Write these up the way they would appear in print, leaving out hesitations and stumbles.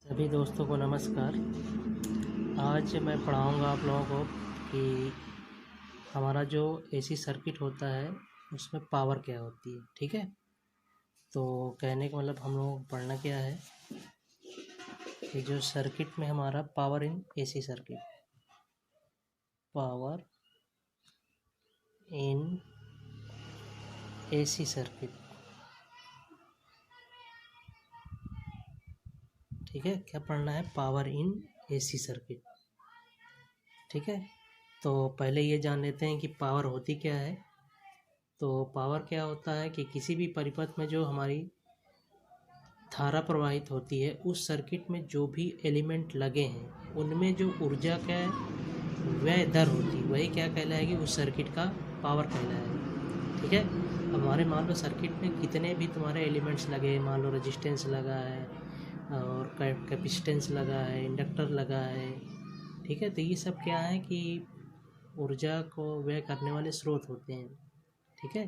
सभी दोस्तों को नमस्कार। आज मैं पढ़ाऊंगा आप लोगों को कि हमारा जो एसी सर्किट होता है उसमें पावर क्या होती है। ठीक है, तो कहने का मतलब हम लोगों को पढ़ना क्या है कि जो सर्किट में हमारा power in AC circuit, power in AC circuit. ठीक है, क्या पढ़ना है? Power in AC circuit. ठीक है, तो पहले ये जान लेते हैं कि पावर होती क्या है। तो पावर क्या होता है कि किसी भी परिपथ में जो हमारी धारा प्रवाहित होती है उस सर्किट में जो भी एलिमेंट लगे हैं उनमें जो ऊर्जा का व्यय दर होती है वही क्या कहलाएगी? उस सर्किट का पावर कहलाएगा। ठीक है, अब हमारे मान लो सर्किट में कितने भी तुम्हारे एलिमेंट्स लगे, मान लो रेजिस्टेंस लगा है और कैपेसिटेंस लगा है, इंडक्टर लगा है। ठीक है, तो ये सब क्या है कि ऊर्जा को व्यय करने वाले स्रोत होते हैं। ठीक है,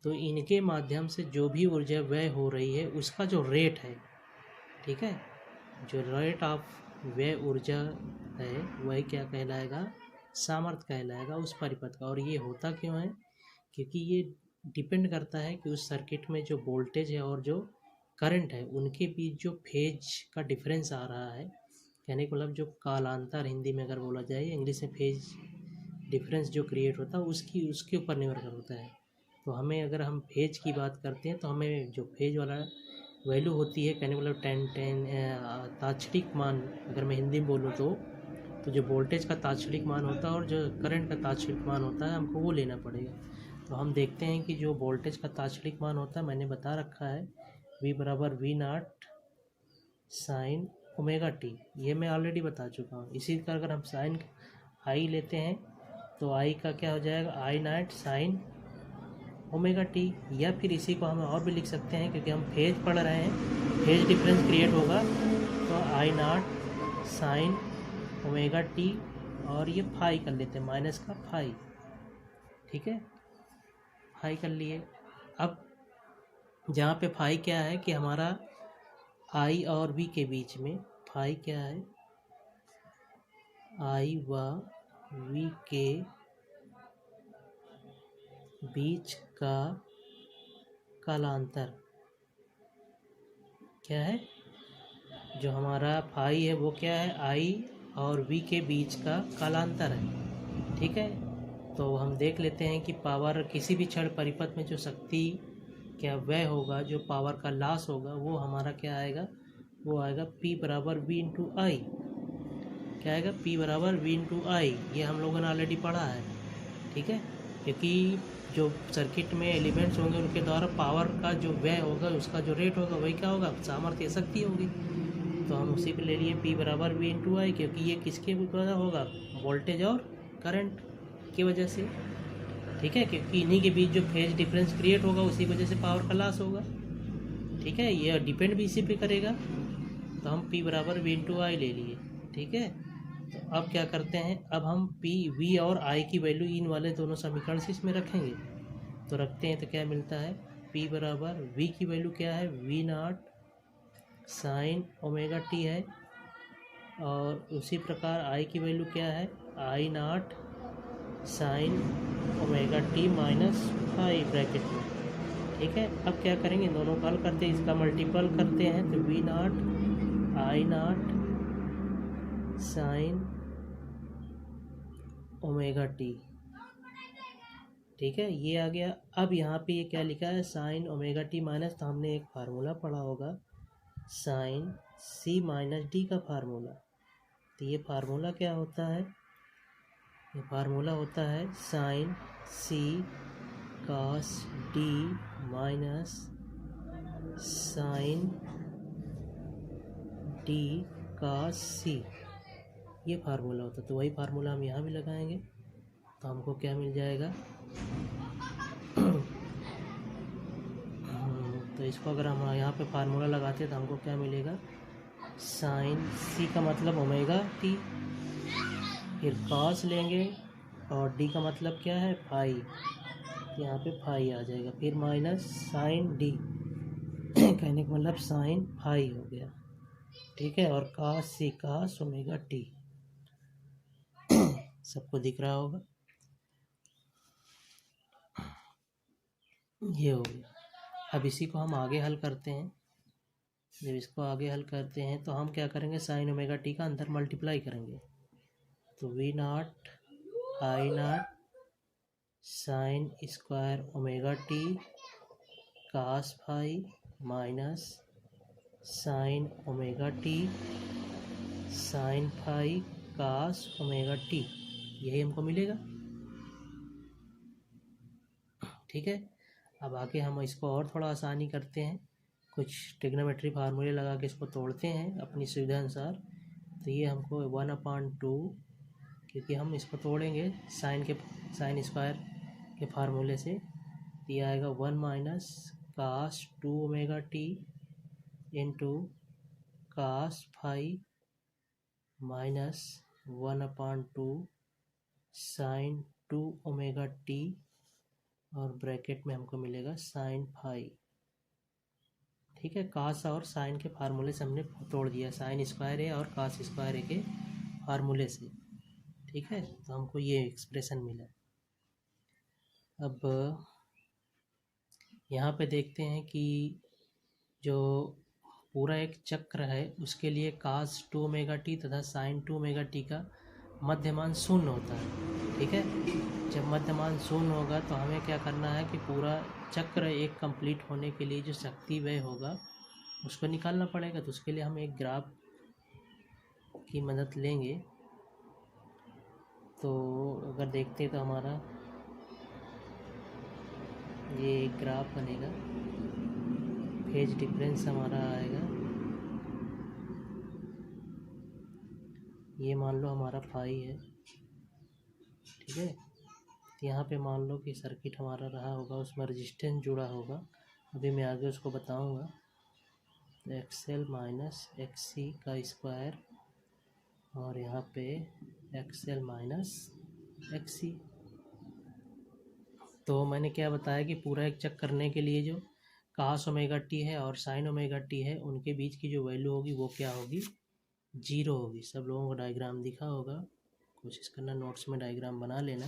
तो इनके माध्यम से जो भी ऊर्जा व्यय हो रही है उसका जो रेट है, ठीक है, जो रेट ऑफ व्यय ऊर्जा है वही क्या कहलाएगा? सामर्थ्य कहलाएगा उस परिपथ का। और ये होता क्यों है? क्योंकि ये डिपेंड करता है कि उस सर्किट में जो वोल्टेज है और जो करंट है उनके बीच जो फेज का डिफरेंस आ रहा है, कहने का मतलब जो कालांतर हिंदी में अगर बोला जाए, इंग्लिश में फेज डिफरेंस जो क्रिएट होता है उसके ऊपर निर्भर होता है। तो हमें अगर हम फेज की बात करते हैं तो हमें जो फेज वाला वैल्यू होती है, कहने मतलब टेन ताक्षणिक मान, अगर मैं हिंदी में बोलूँ तो जो वोल्टेज का ताक्षणिक मान होता है और जो करंट का ताक्षणिक मान होता है हमको वो लेना पड़ेगा। तो हम देखते हैं कि जो वोल्टेज का ताक्षणिक मान होता है मैंने बता रखा है V बराबर V0 साइन ओमेगा टी, ये मैं ऑलरेडी बता चुका हूँ। इसी का अगर हम साइन आई लेते हैं तो आई का क्या हो जाएगा? I0 sine omega T. या फिर इसी को हम और भी लिख सकते हैं क्योंकि हम फेज पढ़ रहे हैं, फेज डिफरेंस क्रिएट होगा तो I0 साइन ओमेगा टी, और ये फाई कर लेते हैं, माइनस का फाई। ठीक है, फाई कर लिए। अब जहाँ पे फाई क्या है कि हमारा आई और वी के बीच में फाई क्या है? आई व वी के बीच का कालांतर क्या है? जो हमारा फाई है वो क्या है? आई और वी के बीच का कालांतर है। ठीक है, तो हम देख लेते हैं कि पावर किसी भी क्षण परिपथ में जो शक्ति क्या व्यय होगा, जो पावर का लॉस होगा वो हमारा क्या आएगा? वो आएगा P बराबर V इंटू आई। क्या आएगा? P बराबर V इंटू आई। ये हम लोगों ने ऑलरेडी पढ़ा है। ठीक है, क्योंकि जो सर्किट में एलिमेंट्स होंगे उनके द्वारा पावर का जो व्यय होगा उसका जो रेट होगा वही क्या होगा? सामर्थ्य शक्ति होगी। तो हम उसी को ले लिए P बराबर V इंटू आई, क्योंकि ये किसके द्वारा होगा? वोल्टेज और करंट की वजह से। ठीक है, क्योंकि इन्हीं के बीच जो फेज डिफरेंस क्रिएट होगा उसी वजह से पावर का लॉस होगा। ठीक है, ये डिपेंड भी इसी पे करेगा। तो हम P बराबर V इंटू आई ले लिए। ठीक है, तो अब क्या करते हैं? अब हम P V और I की वैल्यू इन वाले दोनों समीकरण से इसमें रखेंगे। तो रखते हैं तो क्या मिलता है? P बराबर V की वैल्यू क्या है? V0 साइन ओमेगा टी है, और उसी प्रकार I की वैल्यू क्या है? I0 sine omega t minus phi bracket में। ठीक है, अब क्या करेंगे? दोनों कॉल करते हैं, इसका मल्टीपल करते हैं तो V0 I0 sine omega T. ठीक है, ये आ गया। अब यहाँ पे ये क्या लिखा है? साइन ओमेगा टी माइनस, तो हमने एक फार्मूला पढ़ा होगा साइन C माइनस डी का फार्मूला। तो ये फार्मूला क्या होता है? ये फार्मूला होता है sine C cos D minus sine D cos C, ये फार्मूला होता है। तो वही फार्मूला हम यहाँ भी लगाएंगे तो हमको क्या मिल जाएगा? तो इसको अगर हम यहाँ पे फार्मूला लगाते हैं तो हमको क्या मिलेगा? साइन C का मतलब ओमेगा टी, फिर cos लेंगे और D का मतलब क्या है? फाई। यहाँ पे फाई आ जाएगा, फिर माइनस साइन D कहने का मतलब साइन फाई हो गया। ठीक है, और कास सी कास ओमेगा टी सबको दिख रहा होगा। ये हो गया। अब इसी को हम आगे हल करते हैं। जब इसको आगे हल करते हैं तो हम क्या करेंगे, साइन ओमेगा टी का अंदर मल्टीप्लाई करेंगे। तो V naught I naught sine square omega t cos phi minus sine omega t sine phi cos omega t, यही हमको मिलेगा। ठीक है, अब आगे हम इसको और थोड़ा आसानी करते हैं, कुछ ट्रिग्नोमेट्री फार्मूले लगा के इसको तोड़ते हैं अपनी सुविधा अनुसार। तो ये हमको 1/2, क्योंकि हम इसको तोड़ेंगे साइन स्क्वायर के फार्मूले से, तो ये आएगा 1 minus cos 2 omega t into cos phi minus 1/2 sine 2 omega t, और ब्रैकेट में हमको मिलेगा साइन फाई। ठीक है, कास और साइन के फार्मूले से हमने तोड़ दिया, साइन स्क्वायर है और कास स्क्वायर है के फार्मूले से। ठीक है, तो हमको ये एक्सप्रेशन मिला। अब यहाँ पे देखते हैं कि जो पूरा एक चक्र है उसके लिए कास 2 ओमेगा टी तथा साइन 2 ओमेगा टी का मध्यमान शून्य होता है। ठीक है, जब मध्यमान शून्य होगा तो हमें क्या करना है कि पूरा चक्र एक कंप्लीट होने के लिए जो शक्ति व्यय होगा उसको निकालना पड़ेगा। तो उसके लिए हम एक ग्राफ की मदद लेंगे। तो अगर देखते हैं तो हमारा ये एक ग्राफ बनेगा, फेज डिफरेंस हमारा आएगा, ये मान लो हमारा फाई है। ठीक है, तो यहाँ पे मान लो कि सर्किट हमारा रहा होगा, उसमें रेजिस्टेंस जुड़ा होगा, अभी मैं आगे उसको बताऊंगा। तो एक्सएल माइनस एक्सी का स्क्वायर और यहाँ पे एक्सएल माइनस एक्सी। तो मैंने क्या बताया कि पूरा एक चेक करने के लिए जो कास ओमेगा टी है और साइन ओमेगा टी है उनके बीच की जो वैल्यू होगी वो क्या होगी, 0 होगी। सब लोगों को डायग्राम दिखा होगा, कोशिश करना नोट्स में डायग्राम बना लेना।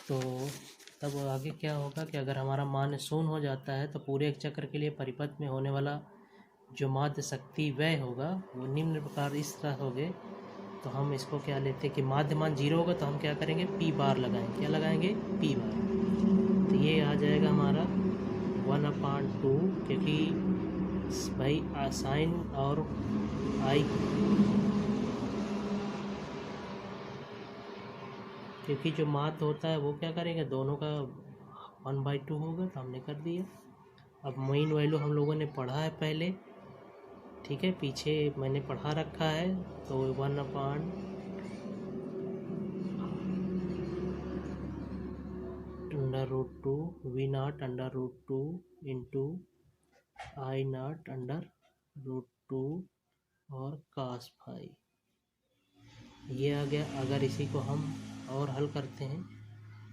तो तब आगे क्या होगा कि अगर हमारा मान शून्य हो जाता है तो पूरे एक चक्र के लिए परिपथ में होने वाला जो माध्य शक्ति व्यय होगा वो निम्न प्रकार इस तरह होगे। तो हम इसको क्या लेते हैं कि माध्य मान 0 होगा तो हम क्या करेंगे, पी बार लगाएंगे। क्या लगाएंगे, पी बार। तो ये आ जाएगा हमारा 1/2, क्योंकि भाई साइन और आई, क्योंकि जो माध्य होता है वो क्या करेगा, दोनों का 1/2 होगा, तो हमने कर दिया। अब मेन वैल्यू हम लोगों ने पढ़ा है पहले, ठीक है, पीछे मैंने पढ़ा रखा है। तो 1/√2 V naught √2 into I naught √2 और कास फाई, ये आ गया। अगर इसी को हम और हल करते हैं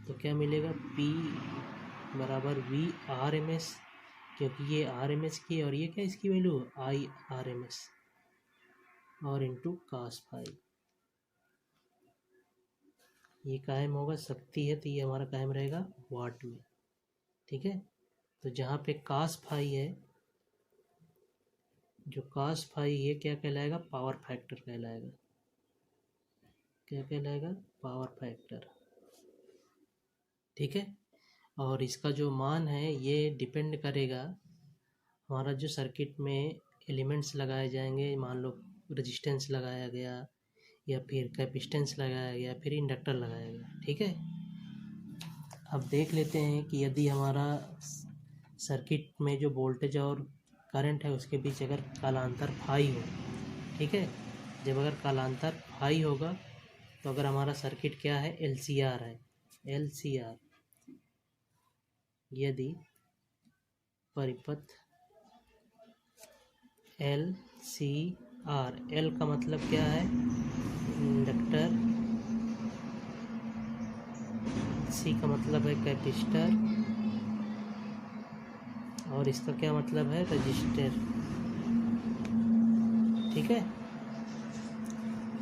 तो क्या मिलेगा, P बराबर VRMS, क्योंकि ये RMS की और ये क्या इसकी वैल्यू IRMS, और इंटू कास फाई। ये कायम होगा, शक्ति है तो ये हमारा कायम रहेगा वाट में। ठीक है, तो जहाँ पे कास फाई है, जो कास फाई है क्या कहलाएगा, पावर फैक्टर कहलाएगा। क्या कहलाएगा, पावर फैक्टर। ठीक है, और इसका जो मान है ये डिपेंड करेगा हमारा जो सर्किट में एलिमेंट्स लगाए जाएंगे, मान लो रेजिस्टेंस लगाया गया या फिर कैपेसिटेंस लगाया गया, फिर इंडक्टर लगाया गया। ठीक है, अब देख लेते हैं कि यदि हमारा सर्किट में जो वोल्टेज और करंट है उसके बीच अगर कालांतर फाई हो, ठीक है, जब अगर कालांतर फाई होगा तो अगर हमारा सर्किट क्या है, LCR है, LCR, यदि परिपथ LCR, L का मतलब क्या है, इंडक्टर, C का मतलब है कैपेसिटर, और इसका क्या मतलब है, रजिस्टर। ठीक है।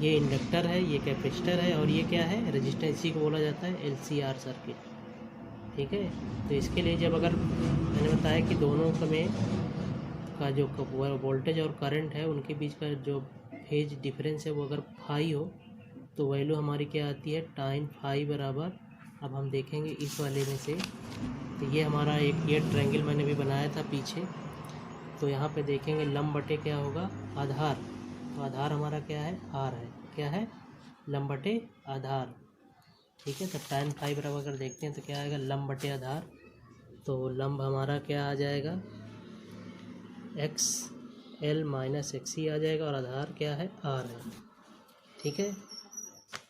ये इंडक्टर है, ये कैपेसिटर है, और ये क्या है, रेजिस्टेंस। इसी को बोला जाता है LCR सर्किट। ठीक है। तो इसके लिए जब अगर मैंने बताया कि दोनों में का जो वोल्टेज और करंट है उनके बीच का जो फेज डिफरेंस है वो अगर फाई हो तो वैल्यू हमारी क्या आती है, टाइन फाई बराबर। अब हम देखेंगे इस वाले में से, तो ये हमारा एक ये ट्रायंगल मैंने भी बनाया था पीछे। तो यहाँ पे देखेंगे लंब बटे क्या होगा, आधार। तो आधार हमारा क्या है, आर है। क्या है, लंब बटे आधार। ठीक है। तो टाइन फाई बराबर अगर देखते हैं तो क्या आएगा, लंब बटे आधार। तो लंब हमारा क्या आ जाएगा, XL माइनस XC आ जाएगा, और आधार क्या है, R है। ठीक है।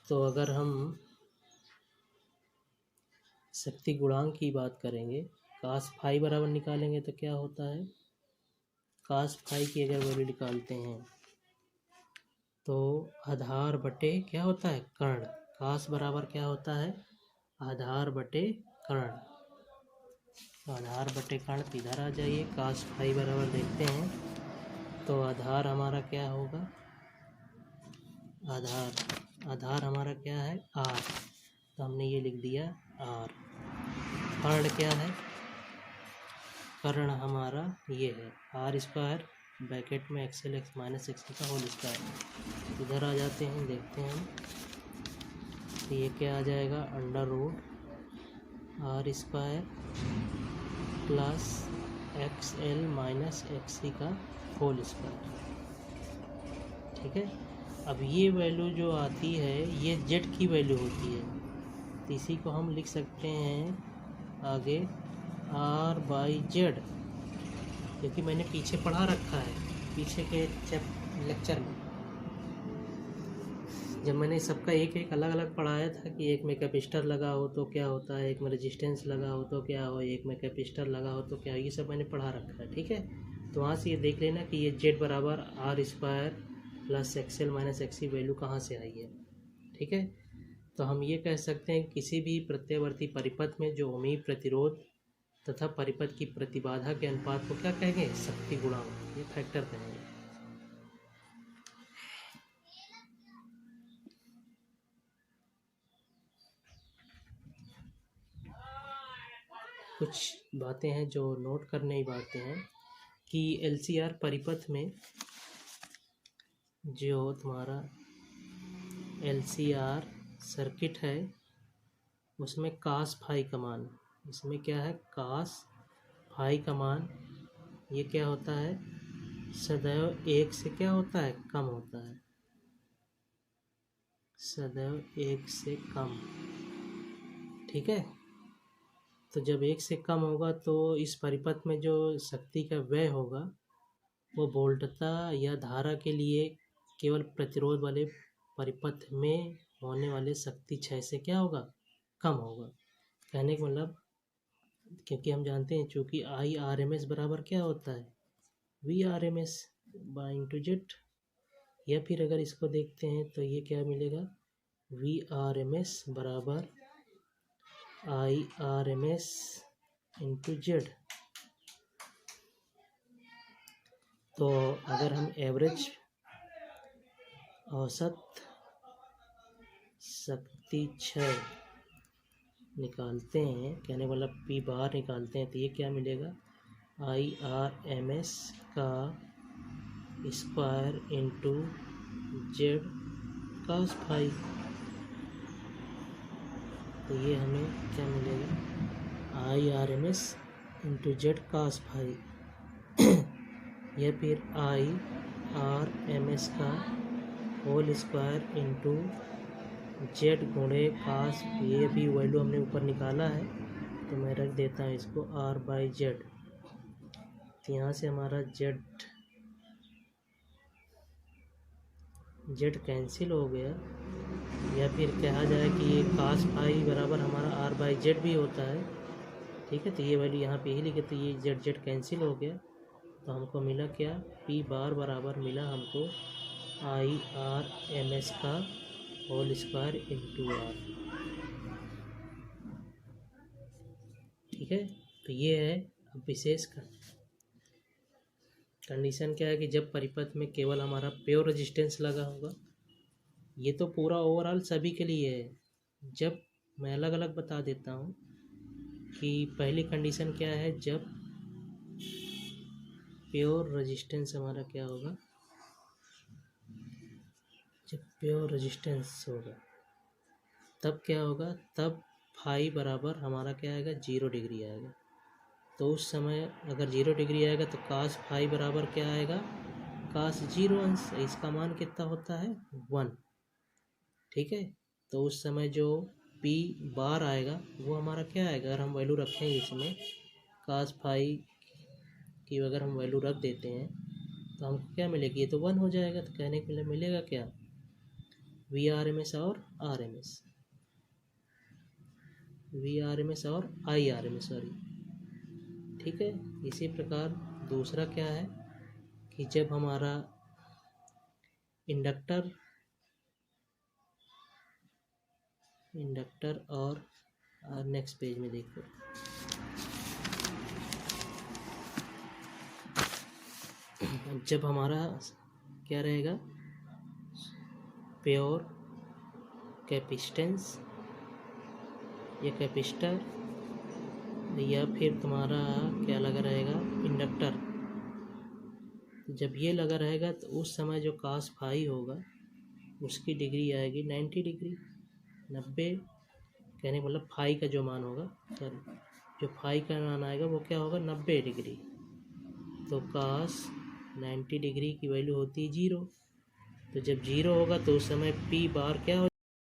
तो अगर हम शक्ति गुणांक की बात करेंगे, कास फाई बराबर निकालेंगे तो क्या होता है, कास फाई की अगर वैल्यू निकालते हैं तो आधार बटे क्या होता है, कर्ण। कास बराबर क्या होता है, आधार बटे कर्ण। तो आधार बटे कर्ण इधर आ जाइए। कास फाई बराबर देखते हैं तो आधार हमारा क्या होगा, आधार हमारा क्या है, R। तो हमने ये लिख दिया R। कर्ण क्या है, कर्ण हमारा ये है R स्क्वायर ब्रैकेट में XL x माइनस XC का होल स्क्वायर। इधर आ जाते हैं, देखते हैं हम। तो ये क्या आ जाएगा, under root R square plus XL minus XC का होल स्क्वायर। ठीक है। अब ये वैल्यू जो आती है ये जेड की वैल्यू होती है, तो इसी को हम लिख सकते हैं आगे R/Z, क्योंकि मैंने पीछे पढ़ा रखा है, पीछे के लेक्चर में जब मैंने सबका एक एक अलग अलग पढ़ाया था कि एक में कैपेसिटर लगा हो तो क्या होता है, एक में रेजिस्टेंस लगा हो तो क्या हो, एक में कैपेसिटर लगा हो तो क्या हो, ये सब मैंने पढ़ा रखा है। ठीक है। तो वहाँ से ये देख लेना कि ये जेड बराबर R square plus XL minus XC value कहाँ से आई है। ठीक है। तो हम ये कह सकते हैं किसी भी प्रत्यावर्ती परिपथ में जो ओमी प्रतिरोध तथा परिपथ की प्रतिबाधा के अनुपात को क्या कहेंगे, शक्ति गुणांक, ये फैक्टर कहेंगे। कुछ बातें हैं जो नोट करने की बातें हैं कि LCR परिपथ में जो तुम्हारा LCR सर्किट है उसमें कास फाई का मान, इसमें क्या है, कास फाई का मान ये क्या होता है, सदैव 1 से क्या होता है, कम होता है, सदैव 1 से कम। ठीक है। तो जब 1 से कम होगा तो इस परिपथ में जो शक्ति का व्यय होगा वो वोल्टता या धारा के लिए केवल प्रतिरोध वाले परिपथ में होने वाले शक्ति क्षय से क्या होगा, कम होगा। कहने का मतलब, क्योंकि हम जानते हैं चूँकि IRMS बराबर क्या होता है, VRMS बाय इंटू जेड, या फिर अगर इसको देखते हैं तो ये क्या मिलेगा, VRMS बराबर IRMS इंटू जेड। तो अगर हम एवरेज औसत शक्ति क्षय निकालते हैं, कहने वाला P बार निकालते हैं, तो ये क्या मिलेगा, IRMS का square into Z cos phi. तो ये हमें क्या मिलेगा, IRMS into Z cos phi या फिर IRMS का होल स्क्वायर इंटू जेड गुणे कास। ये भी वैल्यू हमने ऊपर निकाला है तो मैं रख देता हूँ इसको R/Z। तो यहाँ से हमारा जेड कैंसिल हो गया, या फिर कहा जाए कि ये कास फाई बराबर हमारा R/Z भी होता है। ठीक है। तो ये वैल्यू यहाँ पे ही लिखे, तो ये जेड कैंसिल हो गया, तो हमको मिला क्या, P बार बराबर मिला हमको IRMS का होल स्क्वायर इंटू R। ठीक है। तो ये है विशेष का कंडीशन क्या है कि जब परिपथ में केवल हमारा प्योर रेजिस्टेंस लगा होगा, ये तो पूरा ओवरऑल सभी के लिए है। जब मैं अलग अलग बता देता हूँ कि पहली कंडीशन क्या है, जब प्योर रेजिस्टेंस हमारा क्या होगा, जब प्योर रेजिस्टेंस होगा तब क्या होगा, तब फाई बराबर हमारा क्या आएगा, 0 डिग्री आएगा। तो उस समय अगर 0 डिग्री आएगा तो कास फाई बराबर क्या आएगा, कास 0 अंश। इसका मान कितना होता है, 1। ठीक है, तो उस समय जो पी बार आएगा वो हमारा क्या आएगा, अगर हम वैल्यू रखेंगे इसमें कास फाई की अगर हम वैल्यू रख देते हैं तो हमको क्या मिलेगी, ये तो 1 हो जाएगा। तो कहने के लिए मिलेगा क्या, VRMS और RMS, VRMS और IRMS, सॉरी। ठीक है, इसी प्रकार दूसरा क्या है कि जब हमारा इंडक्टर और नेक्स्ट पेज में देखो, जब हमारा क्या रहेगा, प्योर कैपेसिटेंस या कैपेसिटर या फिर तुम्हारा क्या लगा रहेगा, इंडक्टर, जब ये लगा रहेगा तो उस समय जो कास फाई होगा उसकी डिग्री आएगी 90 डिग्री, 90। कहने मतलब फाई का जो मान होगा, सॉरी, जो फाई का मान आएगा वो क्या होगा, 90 डिग्री। तो कास 90 डिग्री की वैल्यू होती है 0। तो जब 0 होगा तो उस समय पी बार क्या हो